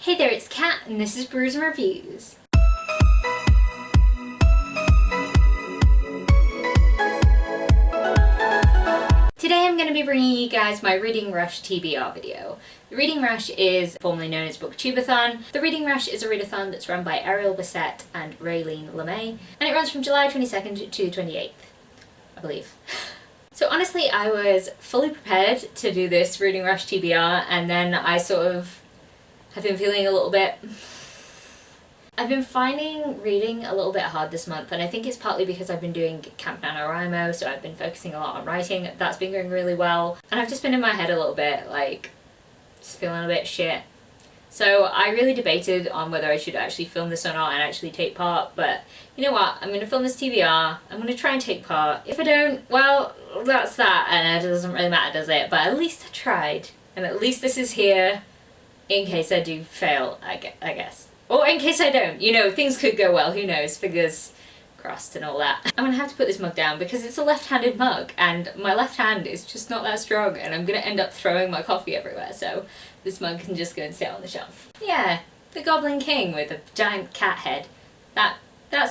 Hey there, it's Kat, and this is Brews and Reviews. Today I'm going to be bringing you guys my Reading Rush TBR video. The Reading Rush is formerly known as Booktubeathon. The Reading Rush is a readathon that's run by Ariel Bissett and Raylene LeMay, and it runs from July 22nd to 28th, I believe. So honestly, I was fully prepared to do this Reading Rush TBR, and then I sort of have been feeling a little bit... I've been finding reading a little bit hard this month, and I think it's partly because I've been doing Camp NaNoWriMo, so I've been focusing a lot on writing. That's been going really well, and I've just been in my head a little bit, like, just feeling a bit shit. So I really debated on whether I should actually film this or not and actually take part, but you know what, I'm going to film this TBR, I'm going to try and take part. If I don't, well, that's that, and it doesn't really matter, does it? But at least I tried, and at least this is here in case I do fail, I guess. Or in case I don't, you know, things could go well, who knows, fingers crossed and all that. I'm gonna have to put this mug down because it's a left-handed mug and my left hand is just not that strong and I'm gonna end up throwing my coffee everywhere, so this mug can just go and sit on the shelf. Yeah, the Goblin King with a giant cat head. That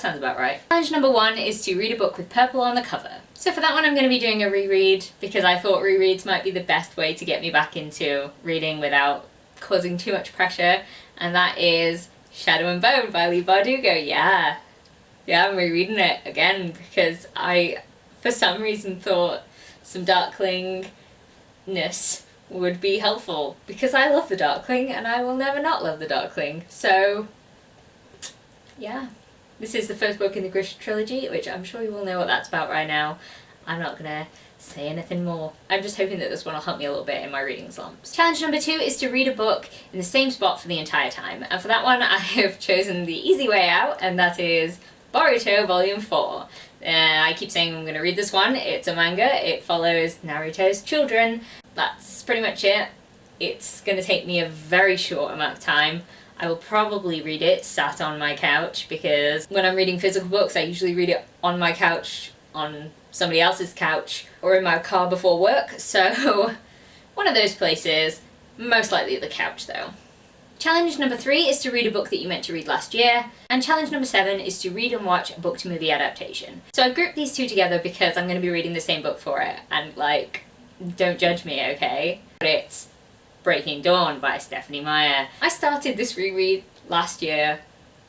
sounds about right. Challenge number 1 is to read a book with purple on the cover. So for that one I'm going to be doing a reread because I thought rereads might be the best way to get me back into reading without causing too much pressure, and that is Shadow and Bone by Leigh Bardugo. Yeah, I'm rereading it again because I, for some reason, thought some Darkling-ness would be helpful because I love the Darkling and I will never not love the Darkling. So, yeah. This is the first book in the Grisha trilogy, which I'm sure you all know what that's about right now. I'm not gonna say anything more. I'm just hoping that this one will help me a little bit in my reading slumps. Challenge number 2 is to read a book in the same spot for the entire time. And for that one I have chosen the easy way out, and that is Burrito Volume 4. I keep saying I'm going to read this one. It's a manga. It follows Naruto's children. That's pretty much it. It's going to take me a very short amount of time. I will probably read it sat on my couch because when I'm reading physical books I usually read it on my couch, on somebody else's couch, or in my car before work, so one of those places, most likely the couch though. Challenge number 3 is to read a book that you meant to read last year, and challenge number 7 is to read and watch a book to movie adaptation. So I've grouped these two together because I'm going to be reading the same book for it, and like, don't judge me, okay? But it's Breaking Dawn by Stephenie Meyer. I started this reread last year.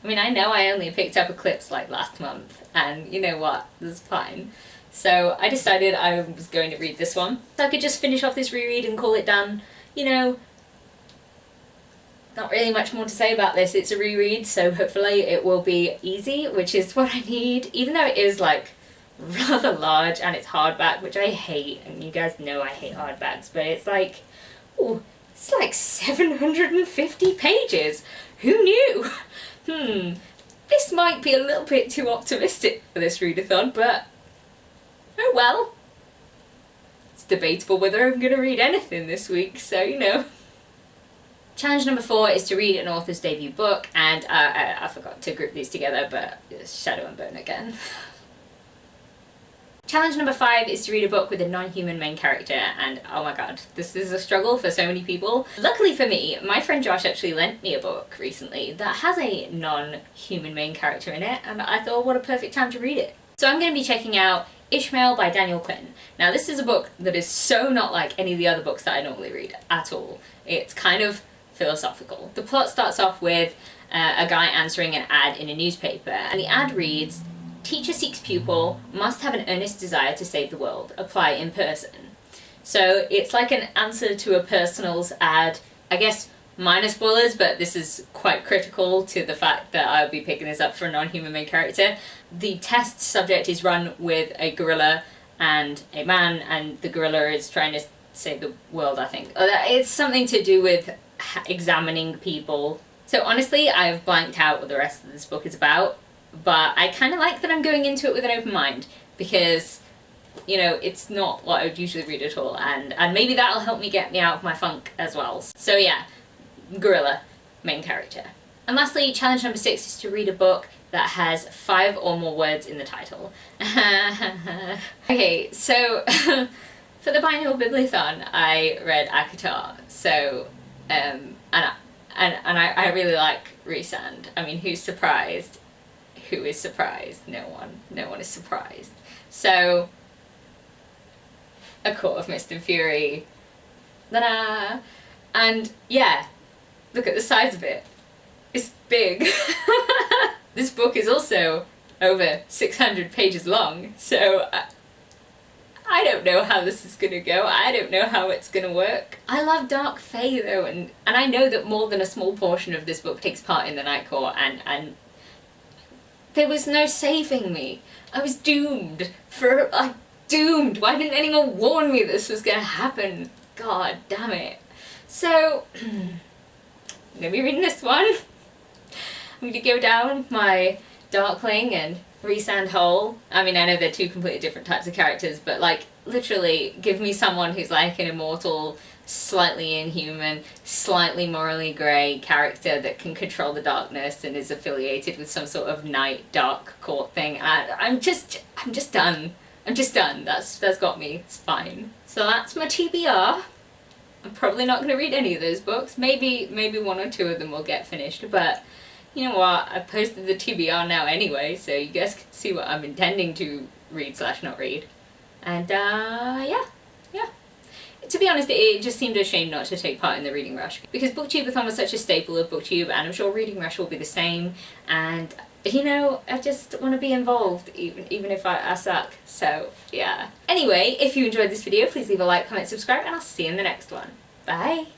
I mean, I know I only picked up Eclipse like last month, and you know what, this is fine. So I decided I was going to read this one. So I could just finish off this reread and call it done. You know, not really much more to say about this. It's a reread, so hopefully it will be easy, which is what I need, even though it is like rather large and it's hardback, which I hate, and you guys know I hate hardbacks, but it's like, ooh, it's like 750 pages. Who knew? This might be a little bit too optimistic for this readathon, but oh well. It's debatable whether I'm going to read anything this week, so you know. Challenge number 4 is to read an author's debut book, and I forgot to group these together, but it's Shadow and Bone again. Challenge number 5 is to read a book with a non-human main character, and oh my god, this is a struggle for so many people. Luckily for me, my friend Josh actually lent me a book recently that has a non-human main character in it, and I thought what a perfect time to read it. So I'm going to be checking out Ishmael by Daniel Quinn. Now this is a book that is so not like any of the other books that I normally read at all. It's kind of philosophical. The plot starts off with a guy answering an ad in a newspaper, and the ad reads, "Teacher seeks pupil, must have an earnest desire to save the world, apply in person." So it's like an answer to a personals ad, I guess minor spoilers, but this is quite critical to the fact that I'll be picking this up for a non-human main character. The test subject is run with a gorilla and a man, and the gorilla is trying to save the world, I think. It's something to do with examining people. So honestly, I've blanked out what the rest of this book is about, but I kind of like that I'm going into it with an open mind because, you know, it's not what I would usually read at all, and maybe that'll help me get me out of my funk as well. So yeah, gorilla, main character. And lastly, challenge number 6 is to read a book that has 5 or more words in the title. Okay, so for the biannual bibliothon I read ACOTAR, so and And I really like Rhysand. I mean, who's surprised? Who is surprised? No one. No one is surprised. So, A Court of Mist and Fury. Ta-da! And yeah, look at the size of it. It's big. This book is also over 600 pages long, so I don't know how this is gonna go. I don't know how it's gonna work. I love Dark Fae though, and I know that more than a small portion of this book takes part in the Night Court, and there was no saving me. I was doomed. Doomed! Why didn't anyone warn me this was gonna happen? God damn it. So, I'm gonna be reading this one. I'm gonna go down my Darkling and Rhysand hole. I mean, I know they're two completely different types of characters, but like, literally, give me someone who's like an immortal, slightly inhuman, slightly morally grey character that can control the darkness and is affiliated with some sort of night dark court thing. I'm just done. I'm just done. That's got me. It's fine. So that's my TBR. I'm probably not going to read any of those books. Maybe one or two of them will get finished, but you know what? I posted the TBR now anyway, so you guys can see what I'm intending to read / not read. And yeah. To be honest, it just seemed a shame not to take part in the Reading Rush, because Booktubeathon was such a staple of Booktube, and I'm sure Reading Rush will be the same, and you know, I just want to be involved, even if I suck, so yeah. Anyway, if you enjoyed this video, please leave a like, comment, subscribe, and I'll see you in the next one. Bye!